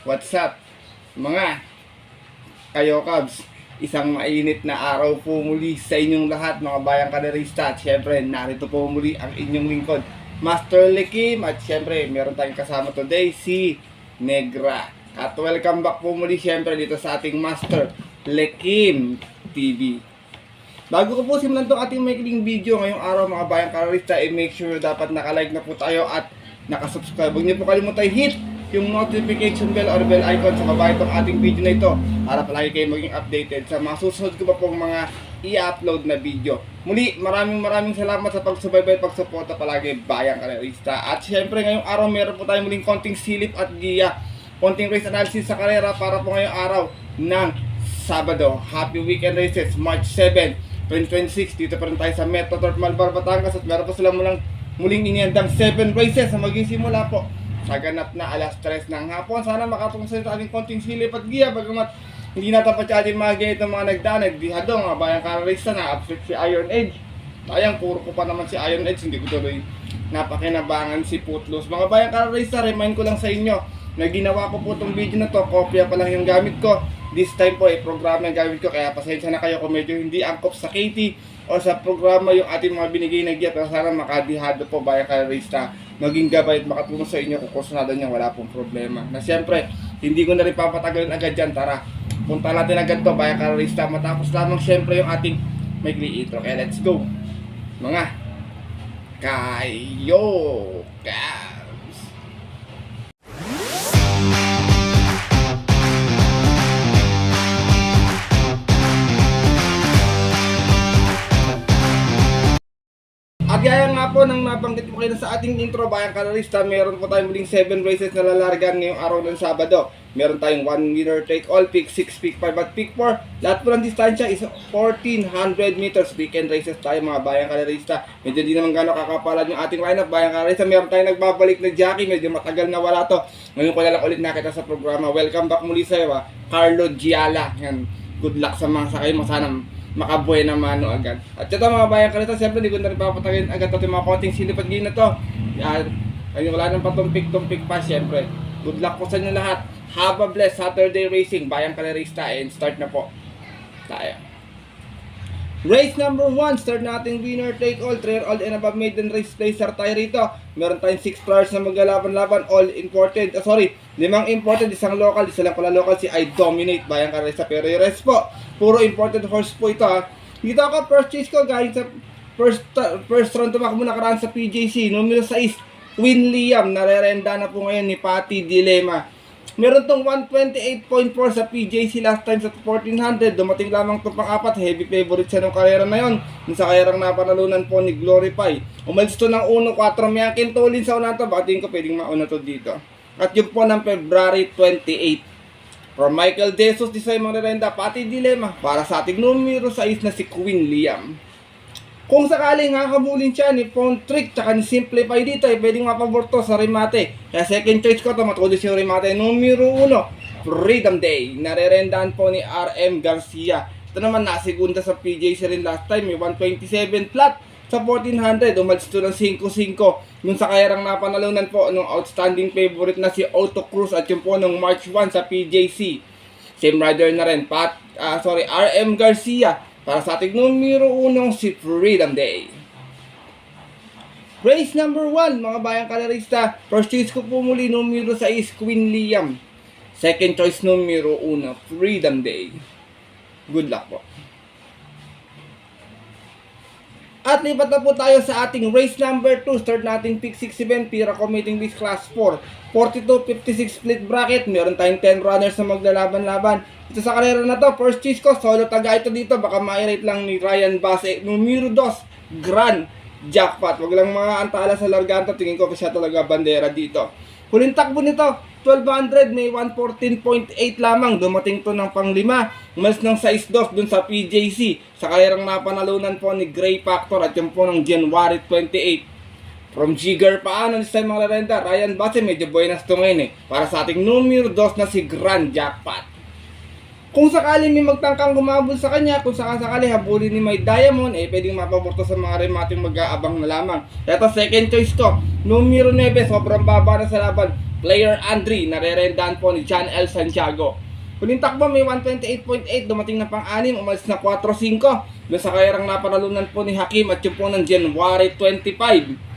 What's up, mga kayo Cubs? Isang mainit na araw po muli sa inyong lahat, mga bayang kaderista. At syempre, narito po muli ang inyong lingkod, Master Lekim. At syempre, meron tayong kasama today, si Negra. At welcome back po muli syempre dito sa ating Master Lekim TV. Bago ko po simulan itong ating maikling video ngayong araw, mga bayang kaderista, make sure dapat nakalike na po tayo at nakasubscribe. Huwag niyo po kalimutan hit yung notification bell or bell icon sa baba itong ating video na ito para palagi kayo maging updated sa mga susunod ko pa pong mga i-upload na video. Muli, maraming salamat sa pagsubaybay, pagsuporta palagi, bayang karerista. At syempre ngayong araw meron po tayong muling konting silip at giya, konting race analysis sa karera para po ngayong araw ng Sabado. Happy weekend races, March 7, 2026. Dito pa rin tayo sa Metro Turf Malvar, Batangas at meron po sila muling inihandang 7 races na magsisimula po sa ganap na alas 3 ng hapon. Sana makatungkol sa ating konting silip at giya, bagamat hindi natapat sa ating mga ganito mga nagdaan, nagdihado, mga bayang karerista na upset si Iron Edge. Sayang, puro ko pa naman si Iron Edge, hindi ko tuloy napakinabangan si Footloose. Mga bayang karerista, remind ko lang sa inyo na ginawa ko po itong video na to, kopya pa lang yung gamit ko. This time po, programa yung gamit ko, kaya pasensya na kayo kung medyo hindi angkop sa KT o sa programa yung ating mga binigay na giya. Pero sana makadihado po, bayang karerista, maging gabay at makatulong sa inyo kung kursunado niya, wala pong problema. Na siyempre, hindi ko na rin papatagalin agad dyan. Tara, punta natin agad to, bayang karerista. Matapos lamang siyempre yung ating maikli intro. Kaya let's go, mga kayo Cubs. At gaya nga po nang nabanggit ko kayo sa ating intro, bayang karerista, meron po tayong muling 7 races na lalargan ngayong araw ng Sabado. Meron tayong 1 winner take all, pick 6, pick 5 at pick 4. Lahat po ng distansya is 1400 meters. Weekend races tayo, mga bayang karerista. Medyo di naman gano'ng kakapalan yung ating lineup, bayang karerista. Meron tayong nagbabalik na jockey, medyo matagal na wala to. Ngayon ko na lang ulit nakita sa programa. Welcome back muli sa'yo, Carlo Giala. Yan. Good luck sa mga sakay mo, sana makabuhay na mano agad. At ito, mga bayang karerista, siyempre di ko na rin papatagalin agad ito yung mga konting silipad game na to. Ayun, wala nang patumpik-tumpik pa, siyempre. Good luck po sa inyo lahat. Have a blessed Saturday racing, bayang karerista, and start na po tayo. Race number 1, start natin winner take all, 3 old and above maiden race placer tayo rito. Meron tayong 6 stars na maglalaban-laban, all imported, 5 imported, isang local, isa lang pala local, si I Dominate, bayang karerista. Pero yung rest po, puro imported horse po ito, Dito ako, first chase ko, galing sa first round, tumakbo nakaraan sa PJC, numero 6, Queen Liam, narerenda na po ngayon ni Patty Dilemma. Meron tong 128.4 sa PJC last time sa 1400. Dumating lamang itong pang-apat. Heavy favorite siya ng karera na yon. Sa karerang napanalunan po ni Glorify. Umalis to ng 1-4. May akintulin sa unahan to. Batiin ko pwedeng mauna to dito. At yun po ng February 28. From Michael Jesus, di sa mga renda, Patty Dilemma. Para sa ating numero 6 na si Queen Liam. Kung sakaling hahabulin siya ni Phone Trick tsaka ni Simplify dito, pwedeng mapaborto sa remate. Kaya second choice ko to, matulis yung remate. Numero 1, Freedom Day. Narerendaan po ni RM Garcia. Ito naman nasigunda sa PJC rin last time. May 127 flat sa 1400. Umalis to ng 5-5. Yung sa kayarang napanalunan po nung outstanding favorite na si Auto Cruz at yung po nung March 1 sa PJC. Same rider na rin. RM Garcia. Para sa ating numero 1, si Freedom Day. Race number 1, mga bayang kalerista. First choice ko po muli, numero 6, Queen Liam. Second choice, numero 1, Freedom Day. Good luck po. At lipat na po tayo sa ating race number 2. Start natin pick 6-7, Pira Committing List Class 4. 42-56 split bracket. Meron tayong 10 runners na maglalaban-laban. Ito sa karera na to, first choice ko, solo taga ito dito. Baka ma-rate lang ni Ryan Basse. Numero 2, Grand Jackpot. Wag lang mga antala sa larganta. Tingin ko siya talaga bandera dito. Huling takbo nito, 1200, may 114.8 lamang. Dumating to ng pang-5. Umalis ng 6-2 dun sa PJC. Sa karerang napanalunan po ni Gray Factor at yung po ng January 28. From Jigger paano sa mga renta, Ryan Basse, medyo buenas to ngayon para sa ating numero 2 na si Grand Jackpot. Kung sakali may magtangkang gumabol sa kanya, kung sakali habulin ni May Diamond, pwedeng mapaborto sa mga remating mag-aabang na lamang. Ito second choice ko, numero 9, sobrang baba na sa laban. Player Andre, narerendahan po ni John L. Santiago. Huling takbo may 128.8, dumating na pang-anim, umalis na 4.5. Doon sa kayarang napanalunan po ni Hakim at yung po ng January 25.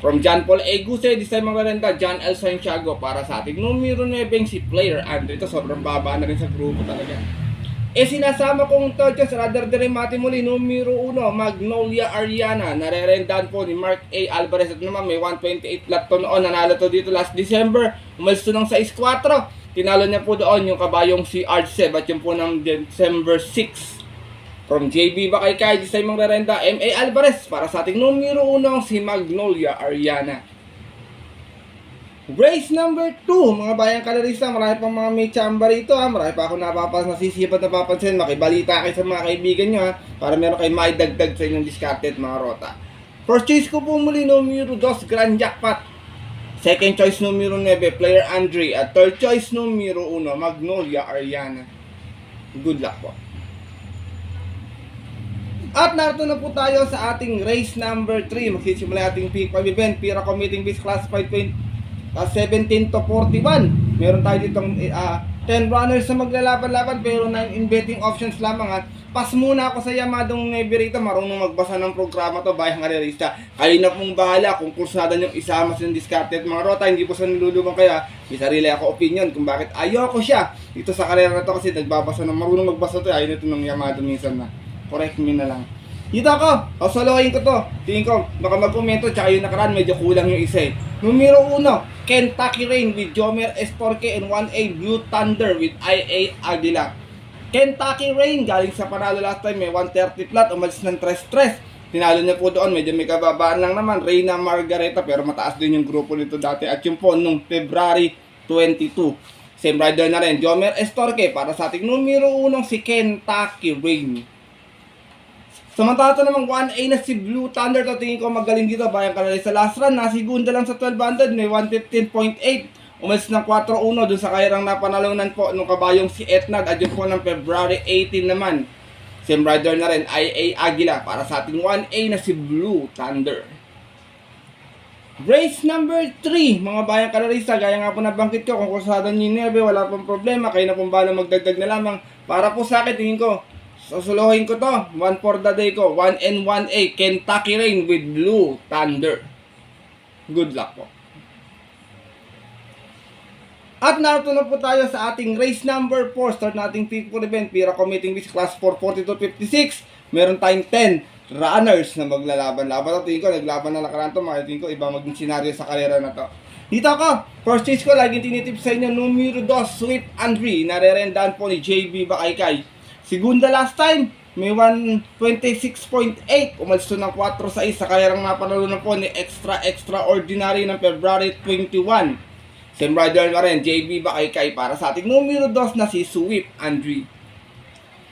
From John Paul A. Guse, this time ang renta, John L. Santiago para sa ating numero 9 si Player Andre. Ito sobrang baba na rin sa grupo talaga. Sinasama kong third choice, rather deremati muli, numero 1, Magnolia Ariana. Narerendahan po ni Mark A. Alvarez. At naman may 128 flat to noon. Nanalo to dito last December. Umalis to ng 6-4. Tinalo niya po doon yung kabayong si Artseb at yung po ng December 6. From JB Bakaykay, this time ang rerenda, M.A. Alvarez para sa ating numero 1 si Magnolia Ariana. Race number 2, mga bayang kalarista, marami pang mga may chamba rito ha. Marami pa ako nasisipat na papansin. Makibalita kayo sa mga kaibigan nyo ha, para meron kayo maidagdag sa inyong discarded mga rota. First choice ko po muli, numero 2, Grand Jackpot. Second choice, numero 9, Player Andre. At third choice, numero 1, Magnolia Ariana. Good luck po. At narito na po tayo sa ating race number 3. Magsisimula ating peak 5 event. Pira Committing Beast Classified 17 to 41. Meron tayo ditong 10 runners na maglalaban-laban pero 9 in betting options lamang ha. Pass muna ako sa Yamadong Neverita. Marunong magbasa ng programa to, bayang karerista. Kayo na pong bahala kung kursada nyo isama sa discarded mga rota. Hindi po sa nilulubang kaya. May sarili ako opinion kung bakit ayoko siya dito sa karera na to kasi nagbabasa ng marunong magbasa to. Ayun ito ng Yamado minsan na. Correct me na lang. Dito ako, solohin ko to. Tingin ko, baka mag-komento, tsaka yung nakaraan, medyo kulang yung isa eh. Numero 1, Kentucky Rain with Jomer Estorque and 1A Blue Thunder with IA Aguila. Kentucky Rain, galing sa panalo last time, may 130 flat, umalis ng 3-3. Tinalo niya po doon, medyo may kababaan lang naman, Reyna Margareta, pero mataas din yung grupo nito dati. At yung po, nung February 22. Same rider na rin, Jomer Estorque, para sa ating numero 1, si Kentucky Rain. Samantala namang 1A na si Blue Thunder, tingin ko magaling dito, bayang kalali sa last run, nasigunda lang sa 1200, may 115.8, umalis ng 4-1 dun sa kairang napanalunan po nung kabayong si Etnag, at yun po ng February 18 naman. Same rider na rin, IA Aguila, para sa ating 1A na si Blue Thunder. Race number 3, mga bayang kalarista, gaya nga po nabanggit ko, kung kursada nyo yung nerve, wala pong problema, kayo na pong bala magdagdag na lamang. Para po sa akin, tingin ko, susuluhin ko to, 1 for the day ko, 1N1A, Kentucky Rain with Blue Thunder. Good luck po. At narito na po tayo sa ating race number 4, start nating peak for event, Pira Committing Beast Class 442.56. Meron tayong 10 runners na maglalaban-laban. Tingin ko, naglaban na nakaraan to, tingin ko, iba maging senaryo sa karera na to. Dito ako, first choice ko, laging tinitip sa inyo, numero 2, Sweet Andre, narerendahan po ni JB Bakaykay. Segunda last time, may 126.8, umalis to ng 4-6 sa kayarang napanalunan po ni Extraordinary ng February 21. Same rider na rin, JB Bakaykay, para sa ating numero 2 na si Sweet Andre.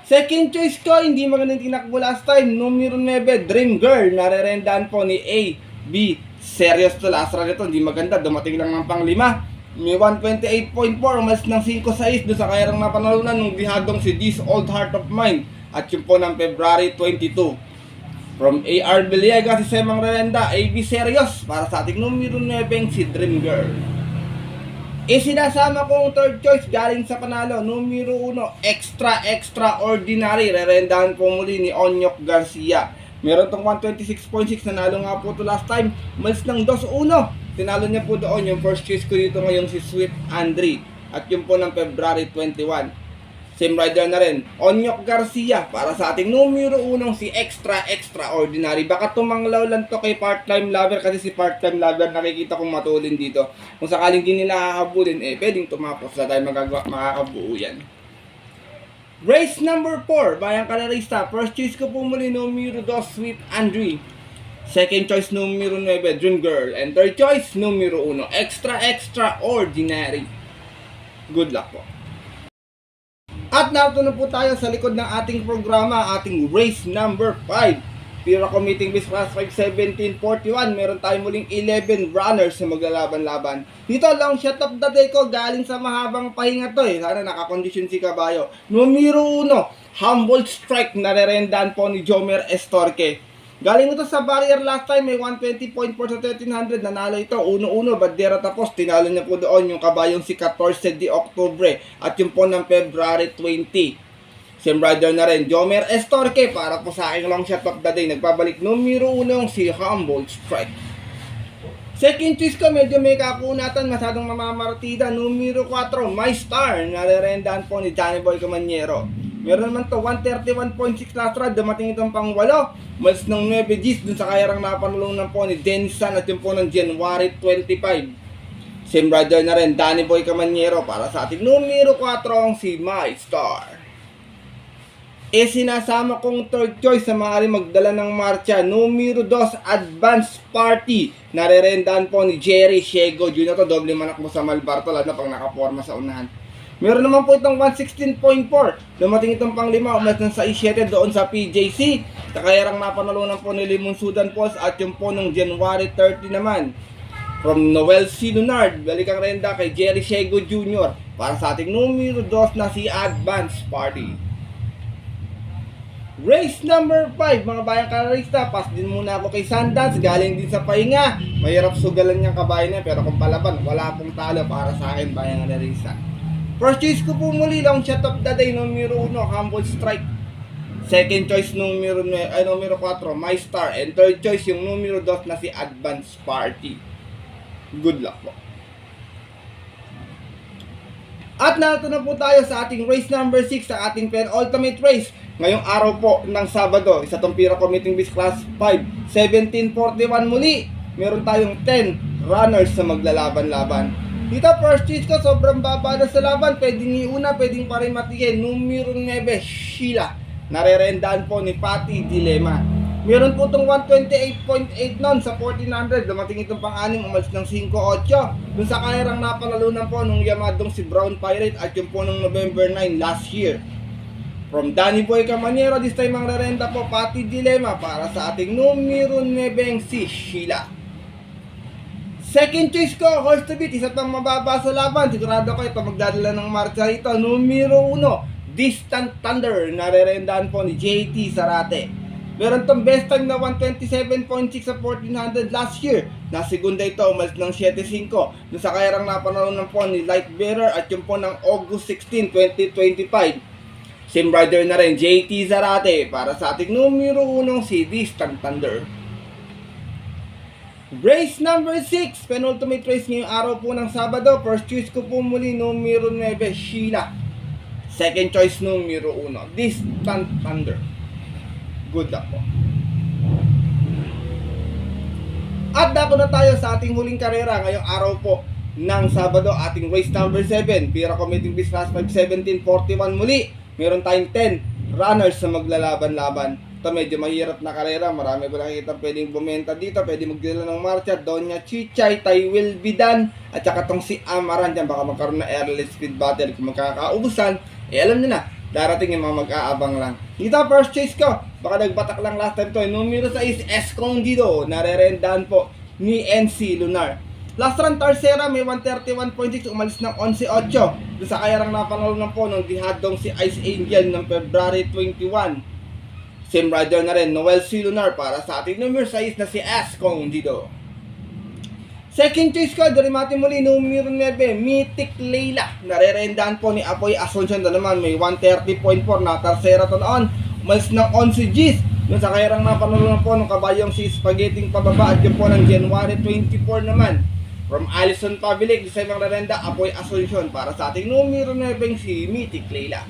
Second choice ko, hindi magandang tinakbo last time, numero 9, Dream Girl, narerendahan po ni A, B, serious to last run ito, hindi maganda, dumating lang ng pang 5. May 128.4, umalis ng 5-6 doon sa kayarang napanalunan ng dihadong si This Old Heart of Mine. At yun po ng February 22. From AR Villegas, si Semang Rerenda, AB Serious, para sa ating numero 9, si Dream Girl. Sinasama kong third choice, galing sa panalo, numero 1, Extraordinary, rerendahan po muli ni Onyok Garcia. Meron tong 126.6, nanalo nga po to last time, umalis ng 2-1. Tinalo niya po doon yung first choice ko dito ngayon si Sweet Andre. At yun po ng February 21. Same rider na rin, Onyok Garcia, para sa ating numero 1 si Extraordinary. Baka tumanglaw lang to kay part-time lover kasi si part-time lover nakikita kong matulin dito. Kung sakaling di nila hahabulin, pwedeng tumapos na tayo makakabuo yan. Race number 4, bayang kalarista. First choice ko po muli, numero 2, Sweet Andre. Second choice, numero 9, Dream Girl. And third choice, numero 1, Extraordinary. Good luck po. At narito na po tayo sa likod ng ating programa, ating race number 5. Pira Committing Beast Class 5-17-41. Meron tayong muling 11 runners na maglalaban-laban. Dito, long shot of the day ko, galing sa mahabang pahinga to Sana nakakondisyon si Kabayo. Numero 1, Humble Strike, narerendahan po ni Jomer Estorque. Galing ito sa barrier last time, may 120.4 sa 1300, nanalo ito, 1-1, bandera tapos, tinalo niya po doon yung kabayong si 14 de Octubre, at yung po ng February 20. Same rider na rin, Jomer Estorque, para po sa aking long shot of the day, nagbabalik numero 1 si Humboldt Strike. Second choice ko, medyo may kakunatan, masyadong mamamartida, numero 4, My Star, nare-rendahan po ni Johnny Boy Camanyero. Meron naman to 131.6 last ride, dumating itong pang 8, malis ng 9 Gs dun sa kayarang napanulunan po ni Densan at yung po ng January 25. Same rider na rin, Danny Boy Camanyero, para sa ating numero 4 si My Star. Sinasama kong third choice sa maaari magdala ng marcha, numero 2, Advance Party, nare-rendahan po ni Jerry Shego Jr. to, doble manak mo sa Malbarto, lalo na pang nakaporma sa unahan. Meron naman po itong 116.4, dumating itong pang 5, umas ng 6-7 doon sa PJC, kakayarang napanalunan po ni Limon Sudan Post at yung po ng January 30 naman. From Noel C. Lunard, balikang renda kay Jerry Shego Jr. para sa ating numero 2 na si Advance Party. Race number 5, mga bayang kararista, pass din muna ako kay Sundance, galing din sa pahinga. Mahirap sugalan niyang kabayan niya, pero kung palaban, wala pong talo para sa akin, bayang kararista. First choice ko po muli, long shot of the day, numero 1, Humboldt Strike. Second choice, numero 4, My Star. And third choice, yung numero 2 na si Advance Party. Good luck po. At narito na po tayo sa ating race number 6, sa ating penultimate race. Ngayong araw po ng Sabado, isa tong Pira Commuting Beast Class 5, 1741 muli. Meron tayong 10 runners sa maglalaban-laban. Dito, first choice ko, sobrang baba na sa laban. Pwedeng iuna, pwedeng pa rin matigay. Numero 9, Sheila. Nare-rendahan po ni Patty Dilema. Meron po itong 128.8 noon sa 1400. Dumating itong pang-anim, umalis ng 5.8. Dun sa kayarang napanalunan po nung yamadong si Brown Pirate at yung po nung November 9 last year. From Danny Boy Camanyero, this time ang rerenda po, Patty Dilema, para sa ating numero 9, si Sheila. Second choice ko, horse to beat, isa pang mababa sa laban. Sigurado ko ito magdadala ng marcha ito. Numero 1, Distant Thunder, narerendahan po ni JT Sarate. Meron tong best time na 127.6 sa 1400 last year. Na segunda ito, umalis ng 7.5. Doon sa kayarang napanalunan po ni Lightbearer at yung po ng August 16, 2025. Same rider na rin, JT Zarate, para sa ating numero 1, si Distant Thunder. Race number 6, penultimate race ngayong araw po ng Sabado. First choice ko po muli, numero 9, Sheila. Second choice, numero 1, Distant Thunder. Good luck po. At dako na tayo sa ating huling karera ngayong araw po ng Sabado, ating race number 7, Pira Commuting Beast Class 5, 1741 muli. Meron tayong 10 runners sa maglalaban-laban. Ito medyo mahirap na karera. Marami ko nakikita pwedeng bumenta dito. Pwede magdala ng marcha. Donya Chichay, Tai Will Bidan, at saka tong si Amaran dyan. Baka magkaroon na airless speed battle. Kung magkakaubusan, alam nyo na, darating yung mga mag-aabang lang. Dito, first choice ko. Baka nagbatak lang last time to. Numero 6, Escondido. Narerendahan po ni NC Lunar. Last run, Tarsera, may 131.6, umalis ng 11.8. Doon sa kayarang napanalunan po ng dihadong si Ice Angel ng February 21. Same rider na rin, Noel C. Lunar, para sa ating numero 6 na si Escondido. Second choice ko, Dorimati muli, numero 9, Mythic Leila. Narerendahan po ni Apoy Asuncion na naman, may 130.4 na Tarsera to noon. Umalis ng 11 Gs. Doon sa kayarang napanalunan po ng kabayong si Spaghetti pababa at yung po ng January 24 naman. From Allison Pabilik, sa ibang rerenda, Apoy Asuncion, para sa ating numero 9, si Mythic Leila.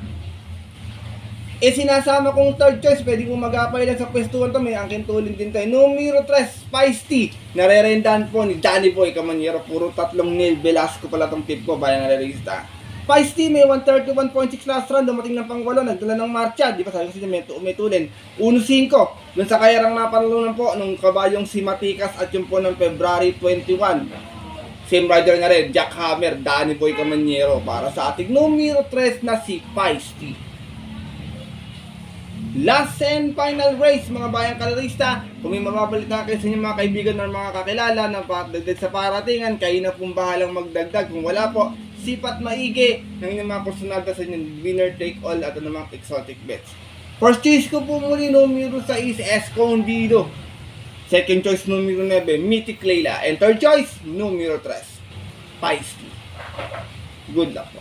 Sinasama kong third choice, pwede kong mag-apply lang sa pwestuhan to, may angkin tulin din tayo. Numero 3, Spicy, narerendahan po ni Danny Boy Camanyero, puro 3 Neil Velasco pala tong tip ko, bayang narerista. Spicy, may 131.6 last run, dumating ng pang 8, nagdala ng marcha, di ba sabi kasi may tulin. 1.5, dun sa kayarang napanalunan po, nung kabayong si Matikas at yung po ng February 21. Same rider na rin, Jack Hammer, Danny Boy Camanyero, para sa ating numero 3 na si Feisty. Last and final race, mga bayang kalarista. Kung may mababalita kayo sa inyong mga kaibigan o mga kakilala na dagdag sa paratingan, kayo na pong bahalang magdagdag. Kung wala po, sipat maigi ng inyong mga personalta sa inyong winner take all at namang exotic bets. First choice ko po muli numero 6, Escondido. Second choice numero 9, Mythic Layla. And third choice, numero 3, Feisty. Good luck po.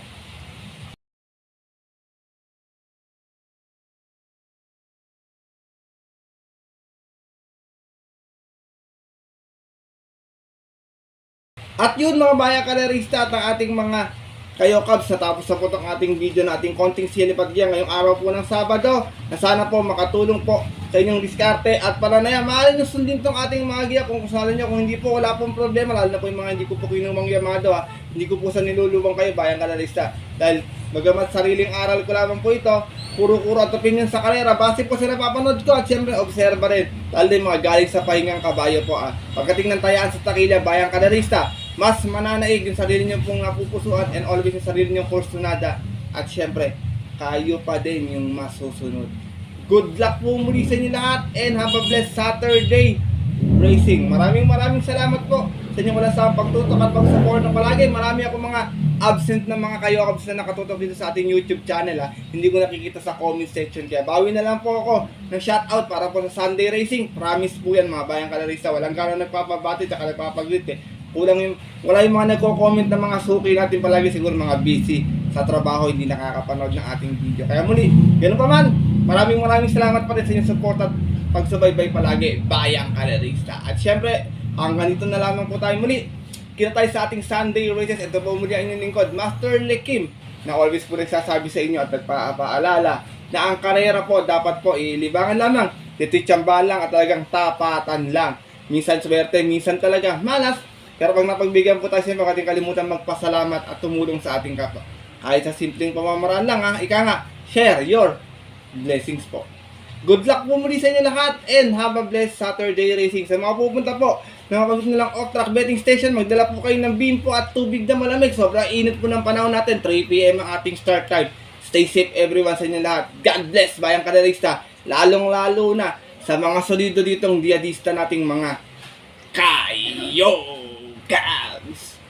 At yun mga bayan kalerista at ang ating mga kayo Cubs, natapos na po itong ating video nating konting silipagyan ngayong araw po ng Sabado na sana po makatulong po sa inyong diskarte at pananaya. Maaari nyo sundin itong ating mga giya kung kusala nyo. Kung hindi po, wala pong problema, lalo na po yung mga hindi ko po kinumang yamado ha. Hindi ko po sa nilulubang kayo bayan kalerista dahil bagamat sariling aral ko lamang po ito, puro-kuro at opinion sa karera base po sa napapanood ko at syempre obserba rin lalo din mga galing sa pahingang kabayo po ha. Pagkating ng tayaan sa takilya bayan kalerista, mas mananaig yung sarili nyo pong napupusuan and always yung sarili nyo kursunada at syempre kayo pa din yung masusunod. Good luck po muli sa inyo lahat and have a blessed Saturday racing. Maraming salamat po sa inyong wala sa pagtutok at pag-support na palagi. Marami ako mga absent na mga kayo Cubs na nakatutok dito sa ating YouTube channel ha. Hindi ko nakikita sa comment section kaya bawi na lang po ako ng shoutout para po sa Sunday Racing. Promise po yan mga bayang kalarista. Walang gano'n nagpapabati at nagpapaglit wala yung mga nagko-comment ng mga suki natin palagi, siguro mga busy sa trabaho, hindi nakakapanood ng ating video. Kaya muli, ganun pa man, maraming salamat pa rin sa inyong support at pagsubaybay palagi, bayang kalerista. At syempre, hanggang dito na lamang po tayo muli. Kita tayo sa ating Sunday races. Ito po muli ang inyong lingkod, Master Lekim, na always po nagsasabi sa inyo at nagpapaalala na ang karera po dapat po ilibangan lamang, tititsamba lang at talagang tapatan lang. Minsan swerte, minsan talaga malas. Pero pag napagbigyan po tayo, siyempre kating kalimutan magpasalamat at tumulong sa ating kapwa. Kahit sa simpleng pamamaraan lang ha, ika nga, share your blessings po. Good luck po muli sa inyo lahat and have a blessed Saturday racing. Sa mga pupunta po, na gusto nilang off-track betting station, magdala po kayo ng bimpo at tubig na malamig. Sobrang init po ng panahon natin, 3 PM ang ating start time. Stay safe everyone sa inyo lahat. God bless, bayang kalerista. Lalong-lalo na sa mga solido ditong diadista nating mga kayo Cubs!